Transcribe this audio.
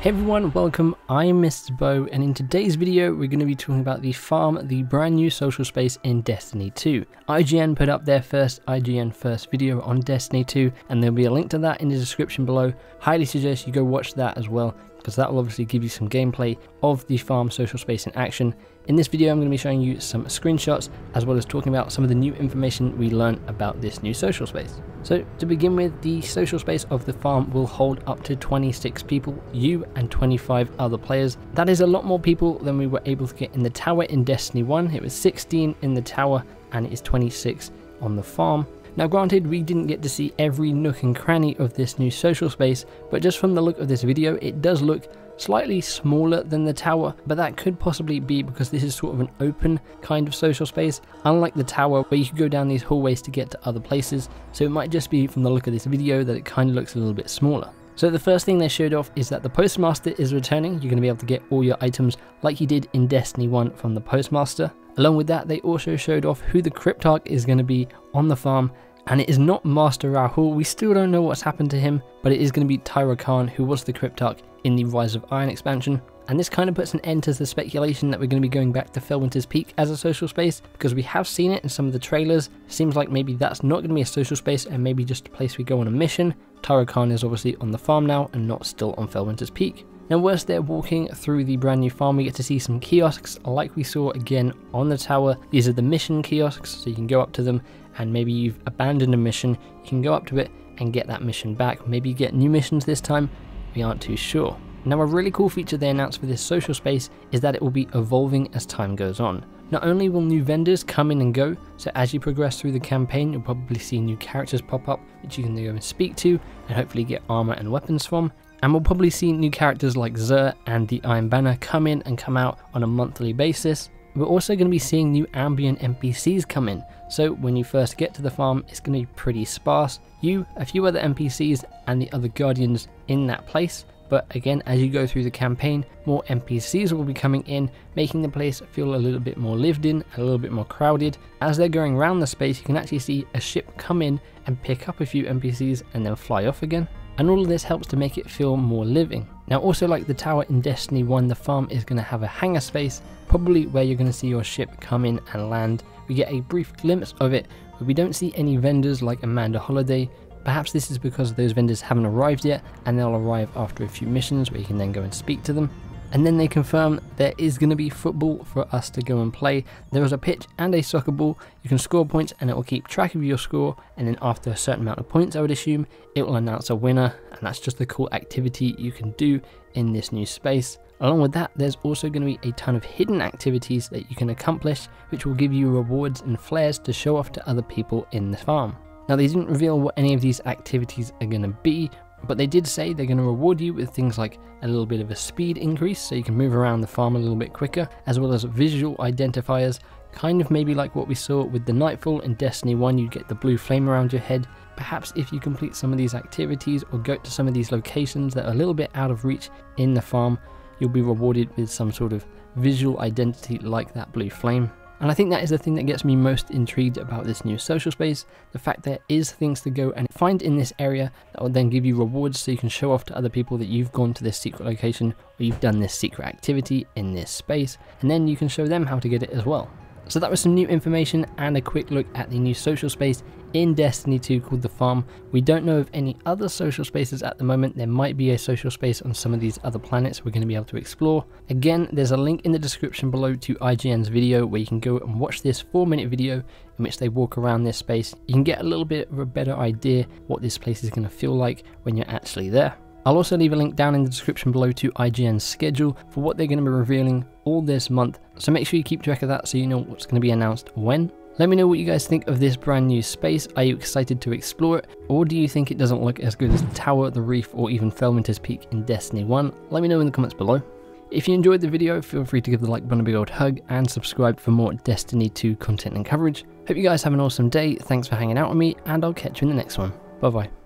Hey everyone, welcome, I'm MisterBo, and in today's video we're going to be talking about the farm, the brand new social space in Destiny 2. IGN put up their first IGN first video on Destiny 2, and there'll be a link to that in the description below. Highly suggest you go watch that as well, because that will obviously give you some gameplay of the farm social space in action. In this video I'm going to be showing you some screenshots, as well as talking about some of the new information we learned about this new social space. So to begin with, the social space of the farm will hold up to 26 people, you and 25 other players. That is a lot more people than we were able to get in the tower in Destiny 1. It was 16 in the tower and it is 26 on the farm. Now granted, we didn't get to see every nook and cranny of this new social space, but just from the look of this video, it does look slightly smaller than the tower, but that could possibly be because this is sort of an open kind of social space, unlike the tower where you could go down these hallways to get to other places. So it might just be from the look of this video that it kind of looks a little bit smaller. So the first thing they showed off is that the Postmaster is returning. You're going to be able to get all your items like you did in Destiny 1 from the Postmaster. Along with that, they also showed off who the Cryptarch is going to be on the farm. And it is not Master Rahul. We still don't know what's happened to him, but it is going to be Tyra Khan, who was the Cryptarch in the Rise of Iron expansion. And this kind of puts an end to the speculation that we're going to be going back to Felwinter's Peak as a social space, because we have seen it in some of the trailers. Seems like maybe that's not going to be a social space and maybe just a place we go on a mission. Tyra Khan is obviously on the farm now and not still on Felwinter's Peak. Now whilst they're walking through the brand new farm, we get to see some kiosks like we saw again on the tower. These are the mission kiosks, so you can go up to them and maybe you've abandoned a mission, you can go up to it and get that mission back. Maybe you get new missions this time, we aren't too sure. Now a really cool feature they announced for this social space is that it will be evolving as time goes on. Not only will new vendors come in and go, so as you progress through the campaign you'll probably see new characters pop up which you can go and speak to and hopefully get armor and weapons from. And we'll probably see new characters like Xur and the Iron Banner come in and come out on a monthly basis. We're also going to be seeing new ambient NPCs come in. So when you first get to the farm, it's going to be pretty sparse. You, a few other NPCs and the other guardians in that place. But again, as you go through the campaign, more NPCs will be coming in, making the place feel a little bit more lived in, a little bit more crowded. As they're going around the space, you can actually see a ship come in and pick up a few NPCs and then fly off again. And all of this helps to make it feel more living. Now also like the tower in Destiny 1, the farm is going to have a hangar space, probably where you're going to see your ship come in and land. We get a brief glimpse of it, but we don't see any vendors like Amanda Holiday. Perhaps this is because those vendors haven't arrived yet, and they'll arrive after a few missions where you can then go and speak to them. And then they confirm there is going to be football for us to go and play. There is a pitch and a soccer ball. You can score points and it will keep track of your score, and then after a certain amount of points, I would assume, it will announce a winner, and that's just a cool activity you can do in this new space. Along with that, there's also going to be a ton of hidden activities that you can accomplish, which will give you rewards and flares to show off to other people in the farm. Now they didn't reveal what any of these activities are going to be, but they did say they're going to reward you with things like a little bit of a speed increase so you can move around the farm a little bit quicker, as well as visual identifiers, kind of maybe like what we saw with the Nightfall in Destiny 1, you get the blue flame around your head. Perhaps if you complete some of these activities or go to some of these locations that are a little bit out of reach in the farm, you'll be rewarded with some sort of visual identity like that blue flame. And I think that is the thing that gets me most intrigued about this new social space, the fact there is things to go and find in this area that will then give you rewards so you can show off to other people that you've gone to this secret location or you've done this secret activity in this space, and then you can show them how to get it as well. So that was some new information and a quick look at the new social space in Destiny 2 called The Farm. We don't know of any other social spaces at the moment. There might be a social space on some of these other planets we're going to be able to explore. Again, there's a link in the description below to IGN's video where you can go and watch this 4-minute video in which they walk around this space. You can get a little bit of a better idea what this place is going to feel like when you're actually there. I'll also leave a link down in the description below to IGN's schedule for what they're going to be revealing all this month, so make sure you keep track of that so you know what's going to be announced when. Let me know what you guys think of this brand new space. Are you excited to explore it, or do you think it doesn't look as good as the tower, the reef, or even Felwinter's Peak in Destiny 1? Let me know in the comments below. If you enjoyed the video, feel free to give the like button a big old hug and subscribe for more Destiny 2 content and coverage. Hope you guys have an awesome day, thanks for hanging out with me, and I'll catch you in the next one. Bye bye.